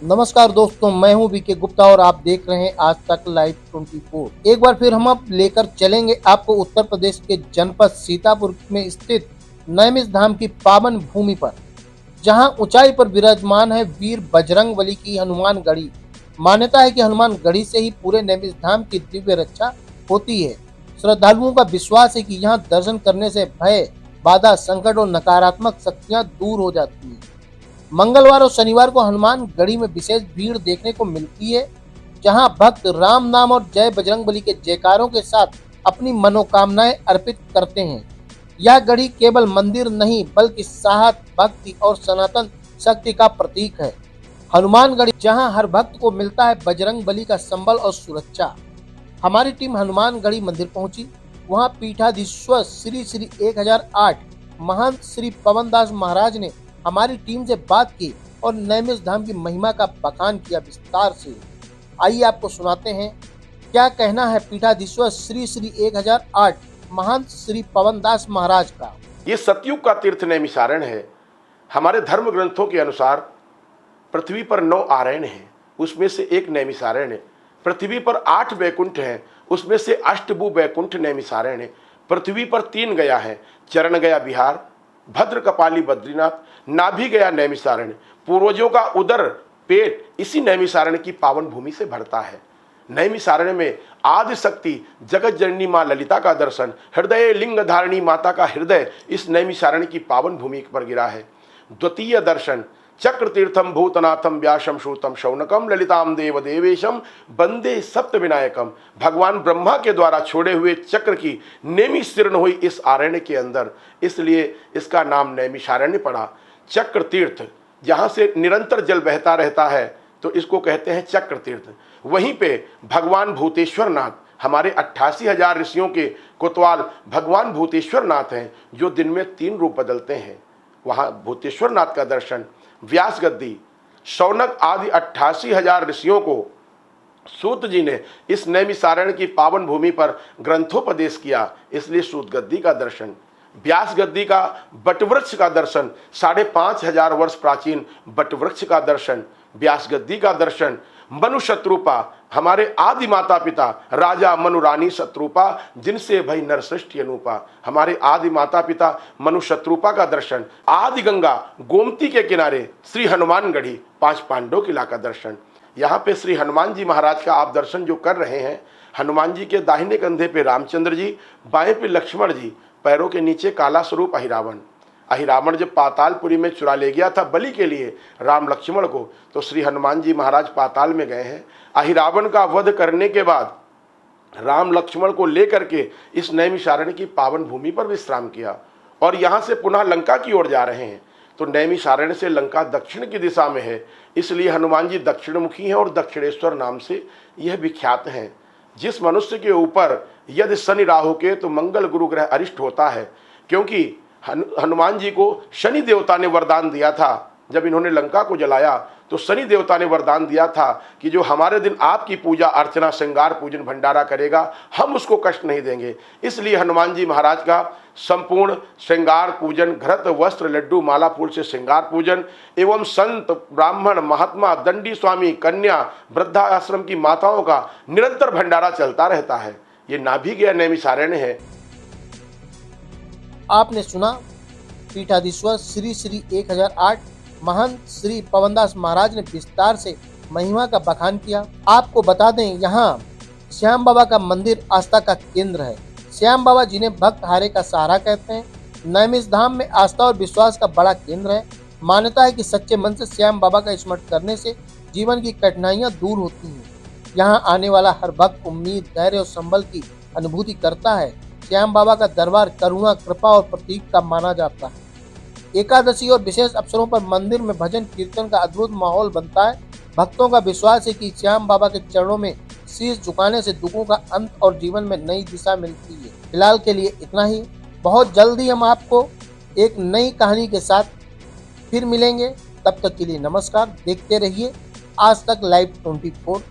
नमस्कार दोस्तों, मैं हूं बीके गुप्ता और आप देख रहे हैं आज तक लाइव 24। एक बार फिर हम अब लेकर चलेंगे आपको उत्तर प्रदेश के जनपद सीतापुर में स्थित नैमिष धाम की पावन भूमि पर, जहां ऊंचाई पर विराजमान है वीर बजरंगबली की हनुमान गढ़ी। मान्यता है कि हनुमान गढ़ी से ही पूरे नैमिष धाम की दिव्य रक्षा होती है। श्रद्धालुओं का विश्वास है कि यहाँ दर्शन करने से भय, बाधा, संकट और नकारात्मक शक्तियां दूर हो जाती है। मंगलवार और शनिवार को हनुमान गढ़ी में विशेष भीड़ देखने को मिलती है, जहां भक्त राम नाम और जय बजरंगबली के जयकारों के साथ अपनी मनोकामनाएं अर्पित करते हैं। यह गढ़ी केवल मंदिर नहीं बल्कि साहस, भक्ति और सनातन शक्ति का प्रतीक है। हनुमान गढ़ी जहां हर भक्त को मिलता है बजरंगबली का संबल और सुरक्षा। हमारी टीम हनुमान गढ़ी मंदिर पहुंची। वहां पीठाधीश्वर श्री श्री 1008 महंत श्री पवनदास महाराज ने हमारी टीम से बात की और नैमिष धाम की महिमा का बखान किया विस्तार से। आइए आपको सुनाते हैं क्या कहना है पीठाधीश्वर श्री श्री 1008 महंत श्री पवनदास महाराज का। ये सतयुग का तीर्थ नैमिषारण्य है। हमारे धर्म ग्रंथों के अनुसार पृथ्वी पर 9 आरण्य हैं, उसमें से एक नैमिषारण्य। पृथ्वी पर 8 वैकुंठ हैं, उसमें से अष्टभु वैकुंठ नैमिषारण्य। पृथ्वी पर 3 गया है, चरण गया बिहार, भद्र कपाली बद्रीनाथ, नाभि गया नैमिषारण्य। पूर्वजों का उदर पेट इसी नैमिषारण्य की पावन भूमि से भरता है। नैमिषारण्य में आदि शक्ति जगत जननी मां ललिता का दर्शन, हृदय लिंग धारिणी माता का हृदय इस नैमिषारण्य की पावन भूमि पर गिरा है। द्वितीय दर्शन चक्र तीर्थम भूतनाथम व्यासम श्रुतम शौनकम ललिताम देव देवेशम वंदे सप्त विनायकम। भगवान ब्रह्मा के द्वारा छोड़े हुए चक्र की नेमिशीर्ण हुई इस आरण्य के अंदर, इसलिए इसका नाम नैमिषारण्य पड़ा। चक्र तीर्थ, जहाँ से निरंतर जल बहता रहता है तो इसको कहते हैं चक्र तीर्थ। वहीं पे भगवान भूतेश्वर नाथ, हमारे 88,000 ऋषियों के कोतवाल भगवान भूतेश्वर नाथ हैं, जो दिन में 3 रूप बदलते हैं। वहाँ भूतेश्वर नाथ का दर्शन। व्यास गद्दी, शौनक आदि 88,000 ऋषियों को सूत जी ने इस नैमिषारण्य की पावन भूमि पर ग्रंथोपदेश किया, इसलिए सूत गद्दी का दर्शन। व्यास गद्दी का बटवृक्ष का दर्शन, 5,500 वर्ष प्राचीन बटवृक्ष का दर्शन। व्यास गद्दी का दर्शन। मनु शत्रुपा, हमारे आदि माता पिता राजा मनु रानी शत्रुपा, जिनसे भई नरश्रेष्ठ अनुपा, हमारे आदि माता पिता मनु शत्रुपा का दर्शन। आदि गंगा गोमती के किनारे श्री हनुमान गढ़ी 5 पांडव किला का दर्शन। यहाँ पे श्री हनुमान जी महाराज का आप दर्शन जो कर रहे हैं, हनुमान जी के दाहिने कंधे पे रामचंद्र जी, बाएं पे लक्ष्मण जी, पैरों के नीचे काला स्वरूप अहिरावण। अहिरावण जब पातालपुरी में चुरा ले गया था बलि के लिए राम लक्ष्मण को, तो श्री हनुमान जी महाराज पाताल में गए हैं। अहिरावण का वध करने के बाद राम लक्ष्मण को लेकर के इस नैमिषारण्य की पावन भूमि पर विश्राम किया और यहाँ से पुनः लंका की ओर जा रहे हैं। तो नैमिषारण्य से लंका दक्षिण की दिशा में है, इसलिए हनुमान जी दक्षिणमुखी हैं और दक्षिणेश्वर नाम से यह विख्यात हैं। जिस मनुष्य के ऊपर यदि शनि राहु के तो मंगल गुरु ग्रह अरिष्ट होता है, क्योंकि हनुमान जी को शनि देवता ने वरदान दिया था। जब इन्होंने लंका को जलाया तो शनि देवता ने वरदान दिया था कि जो हमारे दिन आपकी पूजा अर्चना श्रृंगार पूजन भंडारा करेगा, हम उसको कष्ट नहीं देंगे। इसलिए हनुमान जी महाराज का संपूर्ण श्रृंगार पूजन, घृत वस्त्र लड्डू माला फूल से श्रृंगार पूजन एवं संत ब्राह्मण महात्मा दंडी स्वामी कन्या वृद्धा आश्रम की माताओं का निरंतर भंडारा चलता रहता है। ये नाभि गया नैमिषारण्य है। आपने सुना पीठाधीश्वर श्री श्री 1008 महंत श्री पवनदास महाराज ने विस्तार से महिमा का बखान किया। आपको बता दें, यहाँ श्याम बाबा का मंदिर आस्था का केंद्र है। श्याम बाबा जिन्हें भक्त हारे का सहारा कहते हैं, नैमिष धाम में आस्था और विश्वास का बड़ा केंद्र है। मान्यता है कि सच्चे मन से श्याम बाबा का स्मरण करने से जीवन की कठिनाइयां दूर होती हैं। यहाँ आने वाला हर भक्त उम्मीद, धैर्य और संबल की अनुभूति करता है। श्याम बाबा का दरबार करुणा, कृपा और प्रतीक का माना जाता है। एकादशी और विशेष अवसरों पर मंदिर में भजन कीर्तन का अद्भुत माहौल बनता है। भक्तों का विश्वास है कि श्याम बाबा के चरणों में शीश झुकाने से दुखों का अंत और जीवन में नई दिशा मिलती है। फिलहाल के लिए इतना ही। बहुत जल्दी हम आपको एक नई कहानी के साथ फिर मिलेंगे। तब तक के लिए नमस्कार। देखते रहिए आज तक लाइव 24।